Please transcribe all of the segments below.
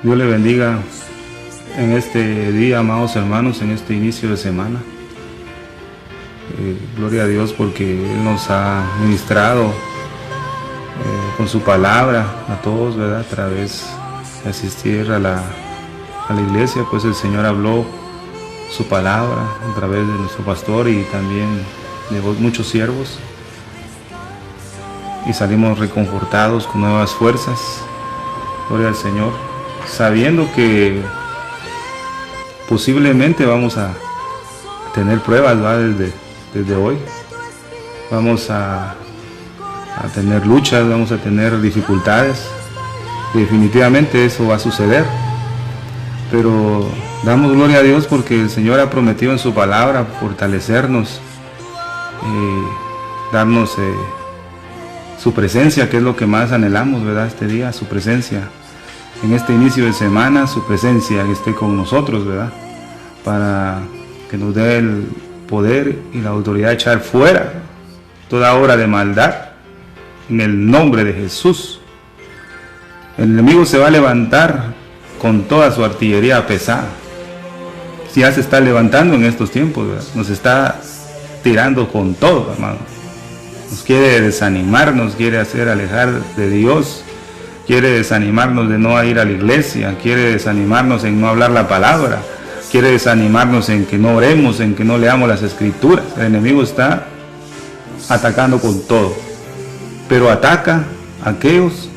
Dios le bendiga en este día, amados hermanos, en este inicio de semana. Gloria a Dios porque Él nos ha ministrado con su palabra a todos, ¿verdad? A través de asistir a la iglesia, pues el Señor habló su palabra a través de nuestro pastor y también de muchos siervos. Y salimos reconfortados con nuevas fuerzas. Gloria al Señor, sabiendo que posiblemente vamos a tener pruebas, ¿verdad? Desde hoy. Vamos a tener luchas, vamos a tener dificultades. Definitivamente eso va a suceder. Pero damos gloria a Dios porque el Señor ha prometido en su palabra fortalecernos, darnos su presencia, que es lo que más anhelamos, ¿verdad? Este día, su presencia. En este inicio de semana, su presencia que esté con nosotros, ¿verdad? Para que nos dé el poder y la autoridad de echar fuera toda obra de maldad en el nombre de Jesús. El enemigo se va a levantar con toda su artillería pesada. Si ya se está levantando en estos tiempos, ¿verdad? Nos está tirando con todo, hermano. Nos quiere desanimar, nos quiere hacer alejar de Dios, quiere desanimarnos de no ir a la iglesia, quiere desanimarnos en no hablar la palabra, quiere desanimarnos en que no oremos, en que no leamos las escrituras. El enemigo está atacando con todo, pero ataca a aquellos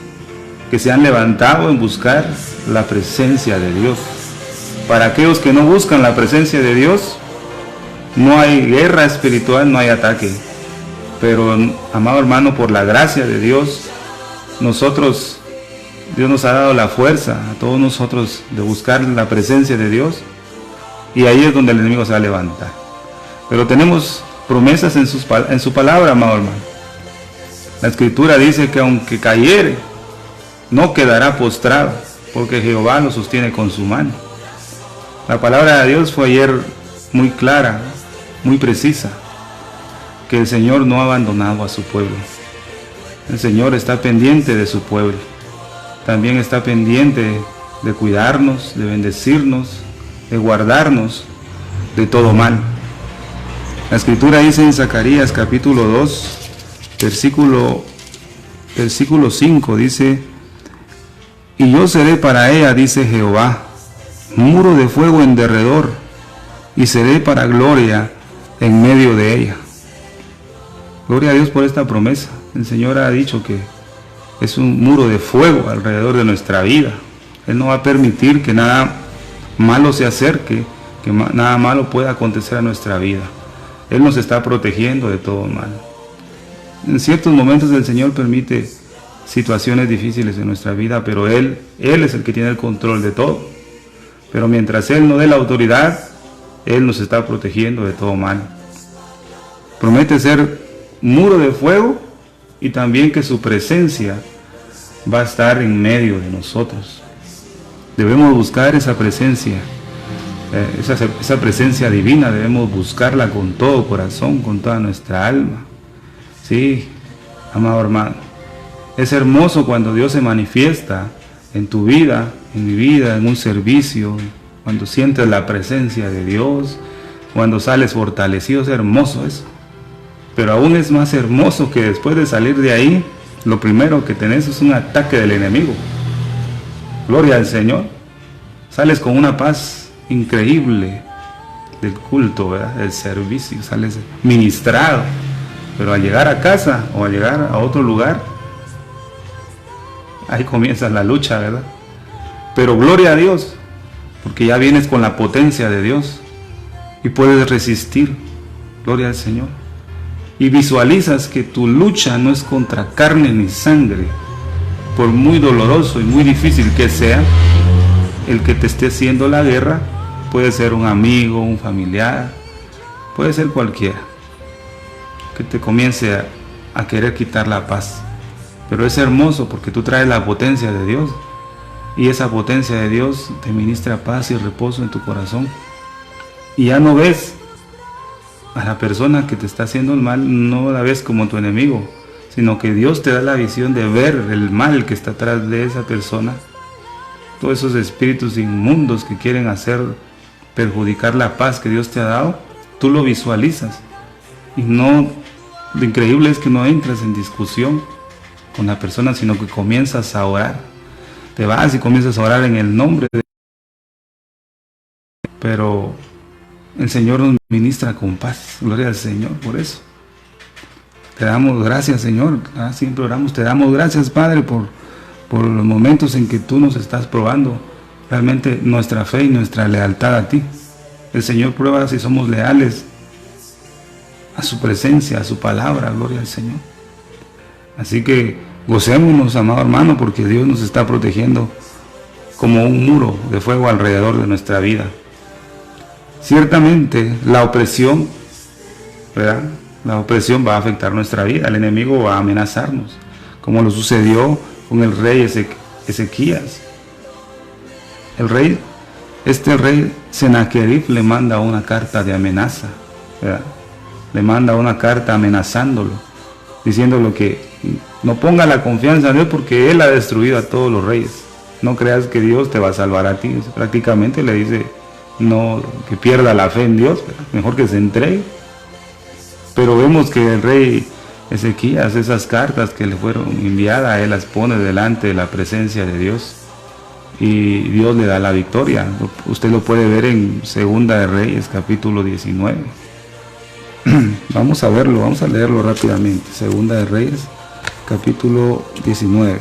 que se han levantado en buscar la presencia de Dios. Para aquellos que no buscan la presencia de Dios, no hay guerra espiritual, no hay ataque. Pero, amado hermano, por la gracia de Dios, Dios nos ha dado la fuerza a todos nosotros de buscar la presencia de Dios, y ahí es donde el enemigo se va a levantar. Pero tenemos promesas en su palabra, amado hermano. La escritura dice que aunque cayere, no quedará postrado, porque Jehová lo sostiene con su mano. La palabra de Dios fue ayer muy clara, muy precisa, que el Señor no ha abandonado a su pueblo. El Señor está pendiente de su pueblo. También está pendiente de cuidarnos, de bendecirnos, de guardarnos de todo mal. La escritura dice en Zacarías capítulo 2, versículo 5, dice: y yo seré para ella, dice Jehová, muro de fuego en derredor, y seré para gloria en medio de ella. Gloria a Dios por esta promesa. El Señor ha dicho que es un muro de fuego alrededor de nuestra vida. Él no va a permitir que nada malo se acerque, que nada malo pueda acontecer a nuestra vida. Él nos está protegiendo de todo mal. En ciertos momentos el Señor permite situaciones difíciles en nuestra vida, pero Él es el que tiene el control de todo. Pero mientras Él no dé la autoridad, Él nos está protegiendo de todo mal. Promete ser muro de fuego y también que su presencia va a estar en medio de nosotros. Debemos buscar esa presencia, esa presencia divina, debemos buscarla con todo corazón, con toda nuestra alma. Sí, amado hermano, es hermoso cuando Dios se manifiesta en tu vida, en mi vida, en un servicio, cuando sientes la presencia de Dios, cuando sales fortalecido. Es hermoso eso. Pero aún es más hermoso que después de salir de ahí, lo primero que tenés es un ataque del enemigo. Gloria al Señor. Sales con una paz increíble del culto, ¿verdad? Del servicio, sales ministrado. Pero al llegar a casa o al llegar a otro lugar, ahí comienza la lucha, ¿verdad? Pero gloria a Dios, porque ya vienes con la potencia de Dios y puedes resistir. Gloria al Señor. Y visualizas que tu lucha no es contra carne ni sangre. Por muy doloroso y muy difícil que sea, el que te esté haciendo la guerra puede ser un amigo, un familiar, puede ser cualquiera, que te comience a querer quitar la paz. Pero es hermoso porque tú traes la potencia de Dios, y esa potencia de Dios te ministra paz y reposo en tu corazón. Y ya no ves a la persona que te está haciendo el mal, no la ves como tu enemigo, sino que Dios te da la visión de ver el mal que está atrás de esa persona todos esos espíritus inmundos que quieren hacer perjudicar la paz que Dios te ha dado, tú lo visualizas. Y no, lo increíble es que no entras en discusión con la persona, sino que comienzas a orar. Te vas y comienzas a orar en el nombre de... Pero el Señor nos ministra con paz. Gloria al Señor por eso. Te damos gracias, Señor. Siempre oramos. Te damos gracias, Padre, por los momentos en que tú nos estás probando realmente nuestra fe y nuestra lealtad a ti. El Señor prueba si somos leales a su presencia, a su palabra. Gloria al Señor. Así que gocémonos, amado hermano, porque Dios nos está protegiendo como un muro de fuego alrededor de nuestra vida. Ciertamente la opresión, ¿verdad? La opresión va a afectar nuestra vida. El enemigo va a amenazarnos, como lo sucedió con el rey Ezequías. Este rey Sennacherib le manda una carta de amenaza, ¿verdad? Le manda una carta amenazándolo, diciéndolo que no ponga la confianza en Dios porque Él ha destruido a todos los reyes. No creas que Dios te va a salvar a ti. Prácticamente le dice no, que pierda la fe en Dios, mejor que se entregue. Pero vemos que el rey Ezequías, esas cartas que le fueron enviadas, él las pone delante de la presencia de Dios y Dios le da la victoria. Usted lo puede ver en Segunda de Reyes, capítulo 19. Vamos a verlo, vamos a leerlo rápidamente. Segunda de Reyes, capítulo 19.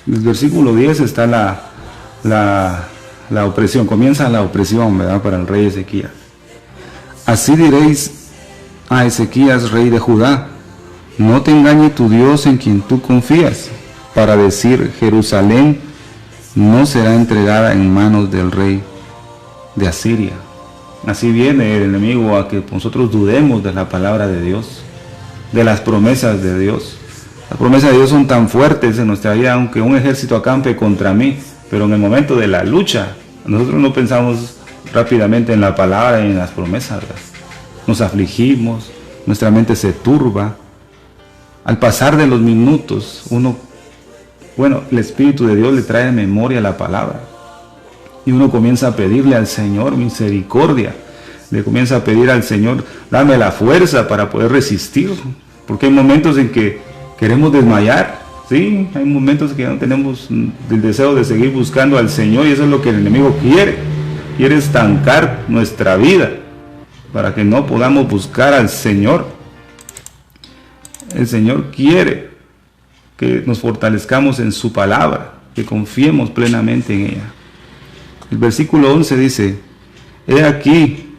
En el versículo 10 está la opresión, comienza la opresión, ¿verdad?, para el rey Ezequías. Así diréis a Ezequías, rey de Judá: no te engañe tu Dios en quien tú confías, para decir: Jerusalén no será entregada en manos del rey de Asiria. Así viene el enemigo a que nosotros dudemos de la palabra de Dios, de las promesas de Dios. Las promesas de Dios son tan fuertes en nuestra vida, aunque un ejército acampe contra mí, pero en el momento de la lucha, nosotros no pensamos rápidamente en la palabra y en las promesas, ¿verdad? Nos afligimos, nuestra mente se turba. Al pasar de los minutos, el Espíritu de Dios le trae en memoria la palabra. Y uno comienza a pedirle al Señor misericordia. Le comienza a pedir al Señor: dame la fuerza para poder resistir. Porque hay momentos en que queremos desmayar, ¿sí? Hay momentos que no tenemos el deseo de seguir buscando al Señor, y eso es lo que el enemigo quiere. Quiere estancar nuestra vida para que no podamos buscar al Señor. El Señor quiere que nos fortalezcamos en su palabra, que confiemos plenamente en ella. El versículo 11 dice: he aquí,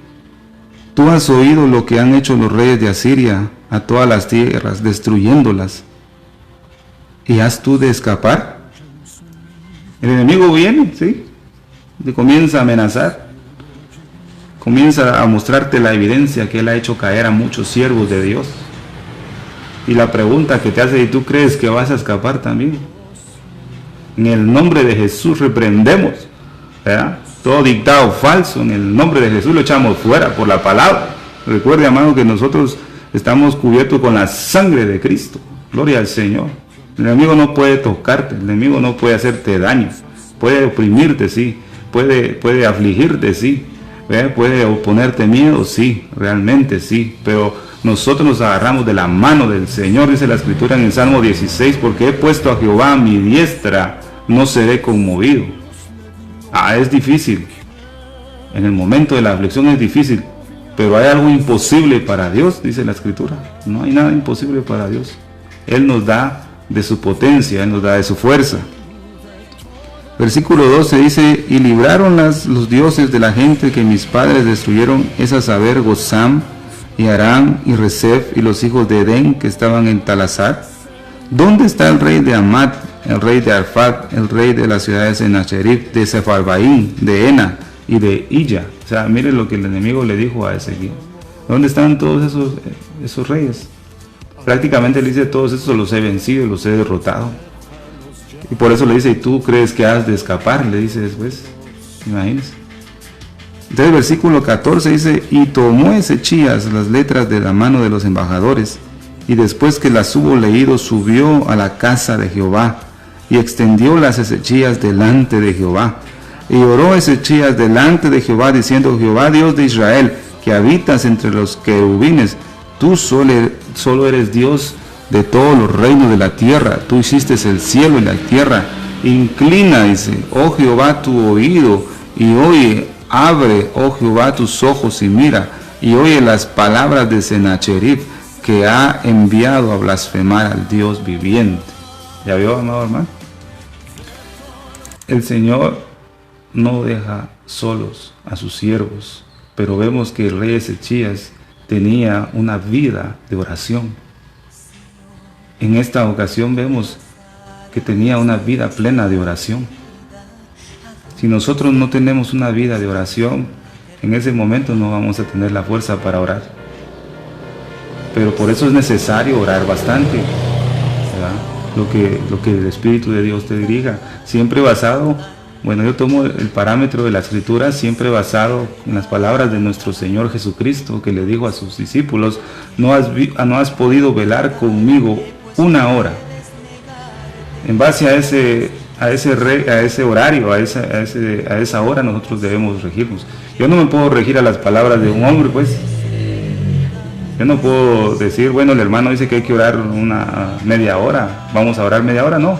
tú has oído lo que han hecho los reyes de Asiria a todas las tierras, destruyéndolas. ¿Y has tú de escapar? El enemigo viene, ¿sí? Te comienza a amenazar. Comienza a mostrarte la evidencia que él ha hecho caer a muchos siervos de Dios. Y la pregunta que te hace: ¿y tú crees que vas a escapar también? En el nombre de Jesús reprendemos, ¿verdad?, todo dictado falso. En el nombre de Jesús lo echamos fuera por la palabra. Recuerde, amado, que nosotros estamos cubiertos con la sangre de Cristo. Gloria al Señor. El enemigo no puede tocarte, el enemigo no puede hacerte daño. Puede oprimirte, sí. Puede afligirte, sí. Puede ponerte miedo, sí. Realmente sí. Pero nosotros nos agarramos de la mano del Señor. Dice la Escritura en el Salmo 16: porque he puesto a Jehová a mi diestra, no seré conmovido. Es difícil. En el momento de la aflicción es difícil. Pero hay algo imposible para Dios, dice la Escritura. No hay nada imposible para Dios. Él nos da de su potencia, Él nos da de su fuerza. Versículo 12 dice: y libraron los dioses de la gente que mis padres destruyeron, es a saber, Gozam y Aram y Rezef y los hijos de Edén que estaban en Talasar. ¿Dónde está el rey de Amat, el rey de Arfat, el rey de las ciudades de Sennacherib, de Sefarbaín, de Ena y de Illa? O sea, mire lo que el enemigo le dijo a Ezequiel. ¿Dónde están todos esos reyes? Prácticamente le dice: todos esos los he vencido, los he derrotado. Y por eso le dice: ¿y tú crees que has de escapar? Le dice después. Imagínense. Entonces, versículo 14 dice, y tomó Ezechías las letras de la mano de los embajadores, y después que las hubo leído, subió a la casa de Jehová, y extendió las Ezechías delante de Jehová. Y oró Ezechías delante de Jehová, diciendo, Jehová Dios de Israel, que habitas entre los querubines, tú solo eres Dios de todos los reinos de la tierra, tú hiciste el cielo y la tierra. Inclina, dice, oh Jehová, tu oído, y oye, abre, oh Jehová, tus ojos y mira, y oye las palabras de Sennacherib, que ha enviado a blasfemar al Dios viviente. ¿Ya vio, amado hermano? El Señor no deja solos a sus siervos, pero vemos que el rey Ezechías tenía una vida de oración. En esta ocasión vemos que tenía una vida plena de oración. Si nosotros no tenemos una vida de oración, en ese momento no vamos a tener la fuerza para orar. Pero por eso es necesario orar bastante, ¿verdad? Lo que el Espíritu de Dios te dirija, siempre basado. Bueno, yo tomo el parámetro de la Escritura siempre basado en las palabras de nuestro Señor Jesucristo, que le dijo a sus discípulos, no has podido velar conmigo una hora. En base a ese horario, a esa hora nosotros debemos regirnos. Yo no me puedo regir a las palabras de un hombre, pues. Yo no puedo decir, bueno, el hermano dice que hay que orar una media hora, vamos a orar media hora, no.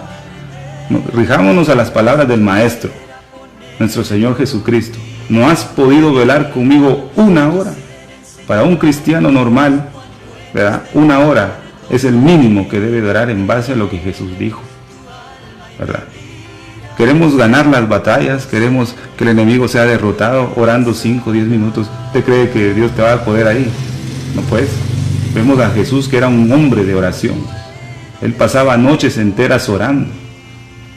Rijámonos a las palabras del Maestro, nuestro Señor Jesucristo. No has podido velar conmigo una hora. Para un cristiano normal, ¿verdad? Una hora es el mínimo que debe orar en base a lo que Jesús dijo, ¿verdad? Queremos ganar las batallas, queremos que el enemigo sea derrotado orando 5 o 10 minutos. ¿Usted cree que Dios te va a poder ahí? No puedes. Vemos a Jesús que era un hombre de oración. Él pasaba noches enteras orando.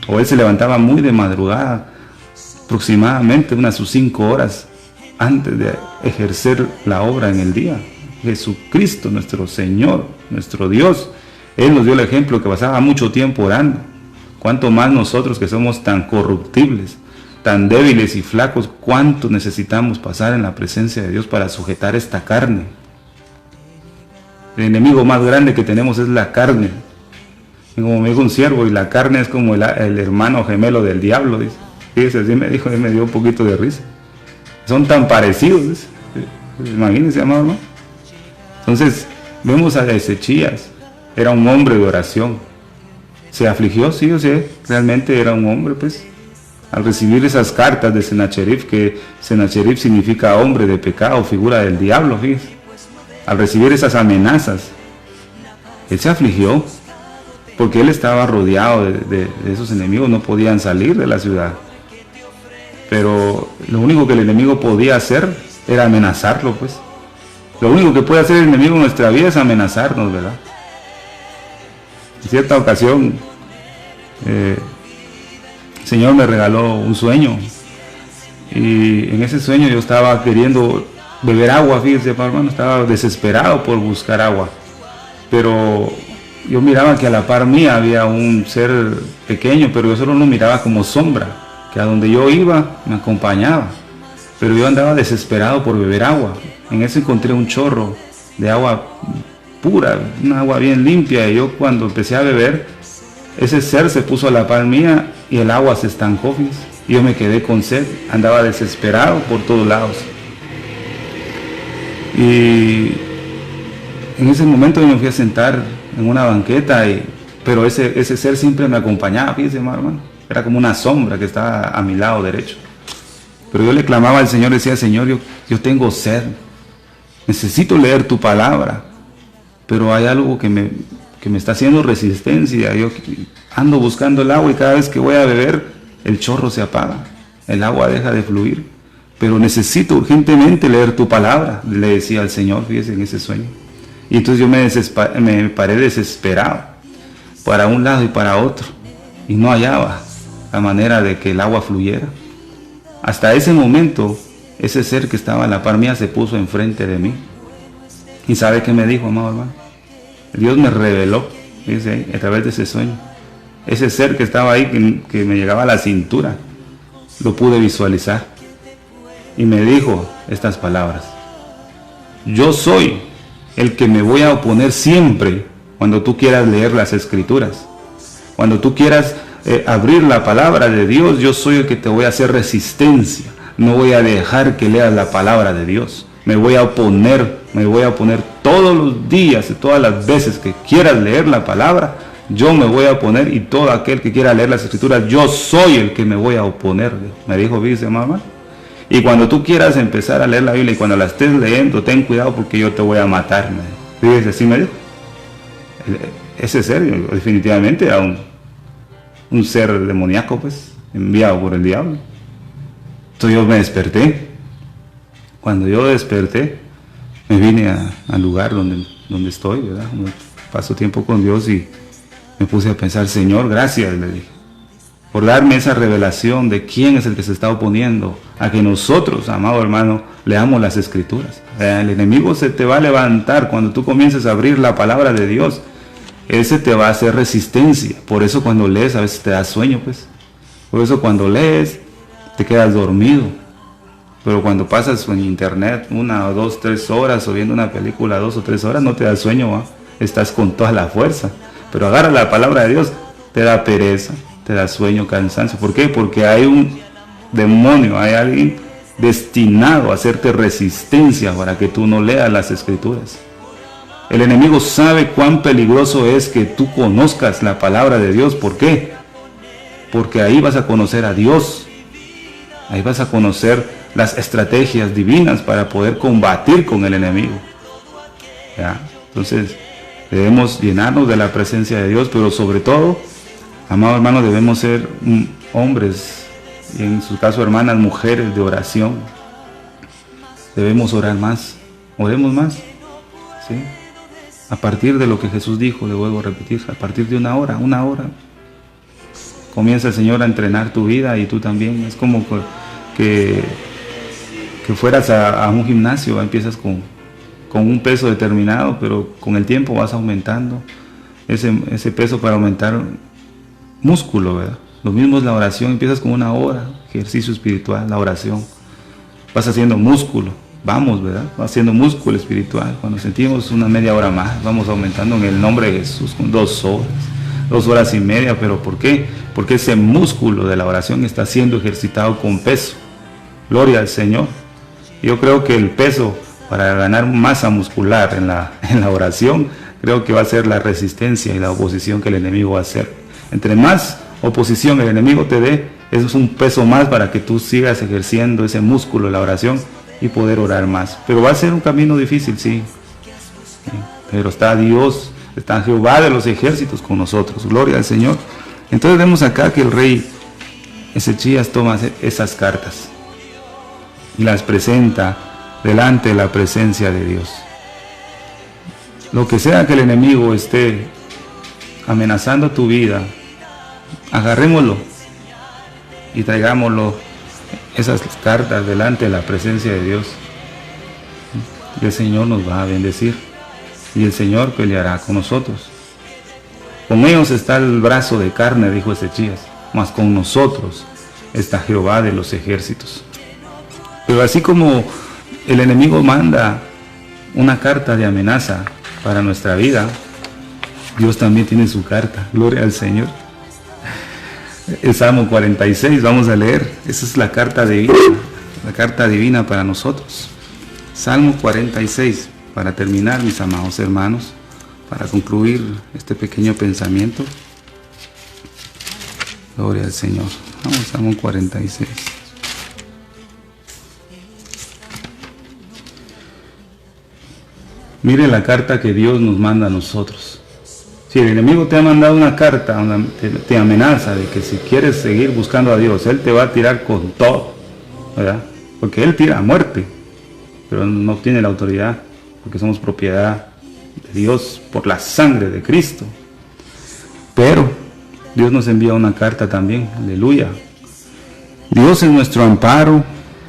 O él se levantaba muy de madrugada, aproximadamente unas 5 horas antes de ejercer la obra en el día. Jesucristo, nuestro Señor, nuestro Dios, Él nos dio el ejemplo que pasaba mucho tiempo orando. Cuánto más nosotros que somos tan corruptibles, tan débiles y flacos, cuánto necesitamos pasar en la presencia de Dios para sujetar esta carne. El enemigo más grande que tenemos es la carne. Como me dijo un siervo, y la carne es como el hermano gemelo del diablo, dice. Fíjese, así me dijo, y me dio un poquito de risa. Son tan parecidos, dice. Imagínense, amado, ¿no? Entonces, vemos a Ezechías, era un hombre de oración. Se afligió, sí, o sea, realmente era un hombre, pues. Al recibir esas cartas de Sennacherib, que Sennacherib significa hombre de pecado, figura del diablo, fíjese. Al recibir esas amenazas, él se afligió, porque él estaba rodeado de esos enemigos, no podían salir de la ciudad. Pero lo único que el enemigo podía hacer era amenazarlo, pues. Lo único que puede hacer el enemigo en nuestra vida es amenazarnos, ¿verdad? En cierta ocasión, el Señor me regaló un sueño, y en ese sueño yo estaba queriendo beber agua, fíjense, hermano, estaba desesperado por buscar agua, pero yo miraba que a la par mía había un ser pequeño, pero yo solo lo miraba como sombra, que a donde yo iba me acompañaba, pero yo andaba desesperado por beber agua. En eso encontré un chorro de agua pura, una agua bien limpia, y yo cuando empecé a beber, ese ser se puso a la par mía y el agua se estancó, fíjense. Y yo me quedé con sed, andaba desesperado por todos lados. Y en ese momento yo me fui a sentar en una banqueta, pero ese ser siempre me acompañaba, fíjese, hermano. Era como una sombra que estaba a mi lado derecho. Pero yo le clamaba al Señor, decía, Señor, yo tengo sed, necesito leer tu palabra, pero hay algo que me está haciendo resistencia. Yo ando buscando el agua y cada vez que voy a beber, el chorro se apaga, el agua deja de fluir. Pero necesito urgentemente leer tu palabra, le decía al Señor, fíjese, en ese sueño. Y entonces yo me paré desesperado, para un lado y para otro, y no hallaba la manera de que el agua fluyera. Hasta ese momento, ese ser que estaba a la par mía se puso enfrente de mí. ¿Y sabe qué me dijo, amado hermano? Dios me reveló, fíjese, a través de ese sueño. Ese ser que estaba ahí, que me llegaba a la cintura, lo pude visualizar. y me dijo estas palabras: yo soy el que me voy a oponer siempre cuando tú quieras leer las Escrituras. Cuando tú quieras abrir la palabra de Dios, yo soy el que te voy a hacer resistencia. No voy a dejar que leas la palabra de Dios. Me voy a oponer todos los días y todas las veces que quieras leer la palabra. Yo me voy a oponer, y todo aquel que quiera leer las Escrituras, yo soy el que me voy a oponer. Me dijo, dice mamá. Y cuando tú quieras empezar a leer la Biblia y cuando la estés leyendo, ten cuidado porque yo te voy a matar. Fíjese, así me dijo. Ese ser definitivamente era un ser demoníaco, pues, enviado por el diablo. Entonces yo me desperté. Cuando yo desperté, me vine al lugar donde estoy, ¿verdad? Paso tiempo con Dios y me puse a pensar: Señor, gracias, le dije, por darme esa revelación de quién es el que se está oponiendo a que nosotros, amado hermano, leamos las Escrituras. El enemigo se te va a levantar cuando tú comiences a abrir la palabra de Dios. Ese te va a hacer resistencia. Por eso cuando lees a veces te da sueño, pues. Por eso cuando lees te quedas dormido. Pero cuando pasas en internet 1 o 2, 3 horas o viendo una película 2 o 3 horas, no te da sueño, ¿va? Estás con toda la fuerza. Pero agarra la palabra de Dios, te da pereza, te da sueño, cansancio. ¿Por qué? Porque hay un demonio, hay alguien destinado a hacerte resistencia para que tú no leas las Escrituras. El enemigo sabe cuán peligroso es que tú conozcas la palabra de Dios. ¿Por qué? Porque ahí vas a conocer a Dios. Ahí vas a conocer las estrategias divinas para poder combatir con el enemigo. ¿Ya? Entonces, debemos llenarnos de la presencia de Dios, pero sobre todo, amado hermano, debemos ser hombres, y en su caso hermanas, mujeres de oración. Debemos orar más. Oremos más. ¿Sí? A partir de lo que Jesús dijo, le vuelvo a repetir, a partir de una hora, comienza el Señor a entrenar tu vida y tú también. Es como que fueras a un gimnasio, empiezas con un peso determinado, pero con el tiempo vas aumentando ese peso para aumentar músculo, ¿verdad? Lo mismo es la oración, empiezas con 1 hora, ejercicio espiritual, la oración, vas haciendo músculo. Vamos, ¿verdad? Haciendo músculo espiritual. Cuando sentimos una media hora más, vamos aumentando en el nombre de Jesús con 2 horas, 2 horas y media. ¿Pero por qué? Porque ese músculo de la oración está siendo ejercitado con peso. Gloria al Señor. Yo creo que el peso para ganar masa muscular en la oración, creo que va a ser la resistencia y la oposición que el enemigo va a hacer. Entre más oposición el enemigo te dé, eso es un peso más para que tú sigas ejerciendo ese músculo de la oración y poder orar más. Pero va a ser un camino difícil, sí. Pero está Dios, está Jehová de los ejércitos con nosotros. Gloria al Señor. Entonces vemos acá que el rey Ezechías toma esas cartas y las presenta delante de la presencia de Dios. Lo que sea que el enemigo esté amenazando tu vida, agarrémoslo y traigámoslo, esas cartas, delante de la presencia de Dios. Y el Señor nos va a bendecir y el Señor peleará con nosotros. Con ellos está el brazo de carne, dijo Ezechías, mas con nosotros está Jehová de los ejércitos. Pero así como el enemigo manda una carta de amenaza para nuestra vida, Dios también tiene su carta. Gloria al Señor. El Salmo 46, vamos a leer. Esa es la carta divina para nosotros. Salmo 46, para terminar, mis amados hermanos, para concluir este pequeño pensamiento. Gloria al Señor. Vamos, Salmo 46. Mire la carta que Dios nos manda a nosotros. Si el enemigo te ha mandado una carta donde te amenaza de que si quieres seguir buscando a Dios, Él te va a tirar con todo, ¿verdad? Porque Él tira a muerte, pero no tiene la autoridad, porque somos propiedad de Dios por la sangre de Cristo. Pero Dios nos envía una carta también, aleluya. Dios es nuestro amparo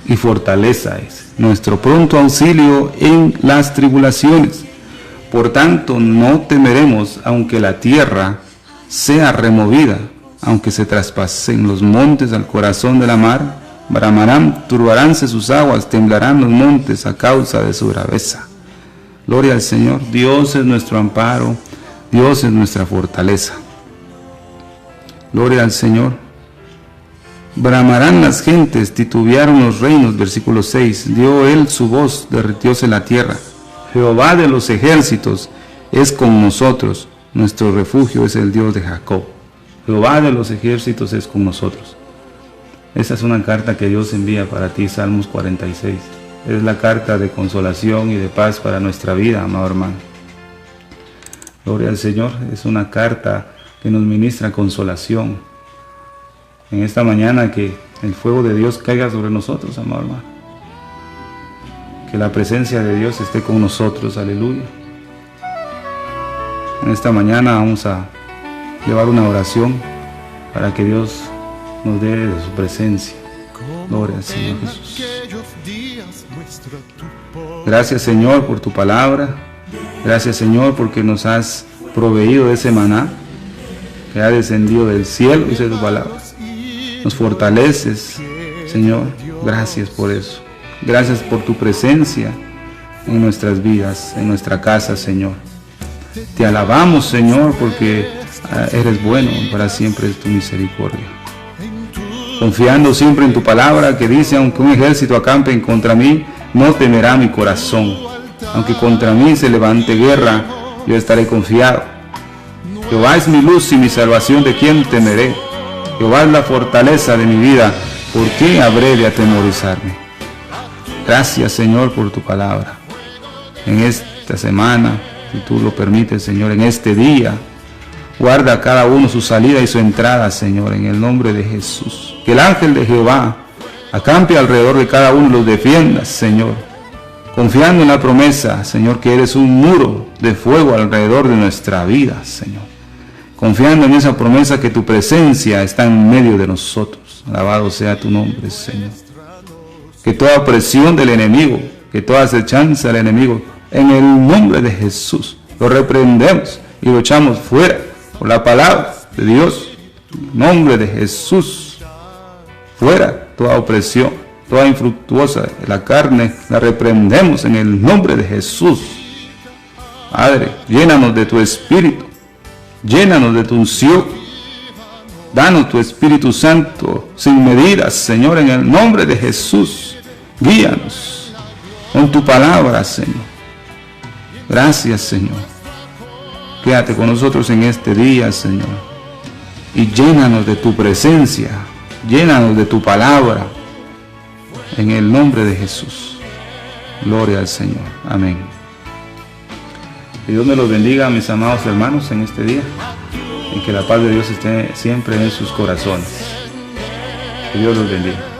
y fortaleza, es nuestro pronto auxilio en las tribulaciones. Por tanto, no temeremos, aunque la tierra sea removida, aunque se traspasen los montes al corazón de la mar, bramarán, turbaránse sus aguas, temblarán los montes a causa de su braveza. Gloria al Señor. Dios es nuestro amparo, Dios es nuestra fortaleza. Gloria al Señor. Bramarán las gentes, titubearon los reinos, versículo 6. Dio él su voz, derritióse la tierra. Jehová de los ejércitos es con nosotros, nuestro refugio es el Dios de Jacob. Jehová de los ejércitos es con nosotros. Esa es una carta que Dios envía para ti, Salmos 46. Es la carta de consolación y de paz para nuestra vida, amado hermano. Gloria al Señor. Es una carta que nos ministra consolación. En esta mañana que el fuego de Dios caiga sobre nosotros, amado hermano. Que la presencia de Dios esté con nosotros, aleluya. En esta mañana vamos a llevar una oración para que Dios nos dé de su presencia. Gloria al Señor Jesús. Gracias, Señor, por tu palabra. Gracias, Señor, porque nos has proveído de ese maná que ha descendido del cielo, dice tu palabra. Nos fortaleces, Señor. Gracias por eso. Gracias por tu presencia en nuestras vidas, en nuestra casa, Señor. Te alabamos, Señor, porque eres bueno, para siempre es tu misericordia. Confiando siempre en tu palabra que dice, aunque un ejército acampe contra mí, no temerá mi corazón. Aunque contra mí se levante guerra, yo estaré confiado. Jehová es mi luz y mi salvación, ¿de quién temeré? Jehová es la fortaleza de mi vida, ¿por qué habré de atemorizarme? Gracias, Señor, por tu palabra. En esta semana, si tú lo permites, Señor, en este día, guarda a cada uno su salida y su entrada, Señor, en el nombre de Jesús. Que el ángel de Jehová acampe alrededor de cada uno y los defienda, Señor. Confiando en la promesa, Señor, que eres un muro de fuego alrededor de nuestra vida, Señor. Confiando en esa promesa que tu presencia está en medio de nosotros. Alabado sea tu nombre, Señor. Que toda presión del enemigo, que toda acechanza del enemigo, en el nombre de Jesús, lo reprendemos y lo echamos fuera por la palabra de Dios. En el nombre de Jesús, fuera toda opresión, toda infructuosa de la carne, la reprendemos en el nombre de Jesús. Padre, llénanos de tu espíritu, llénanos de tu unción, danos tu Espíritu Santo sin medidas, Señor, en el nombre de Jesús. Guíanos con tu palabra, Señor. Gracias, Señor. Quédate con nosotros en este día, Señor, y llénanos de tu presencia, llénanos de tu palabra, en el nombre de Jesús. Gloria al Señor. Amén. Que Dios me los bendiga, mis amados hermanos, en este día, y que la paz de Dios esté siempre en sus corazones. Que Dios los bendiga.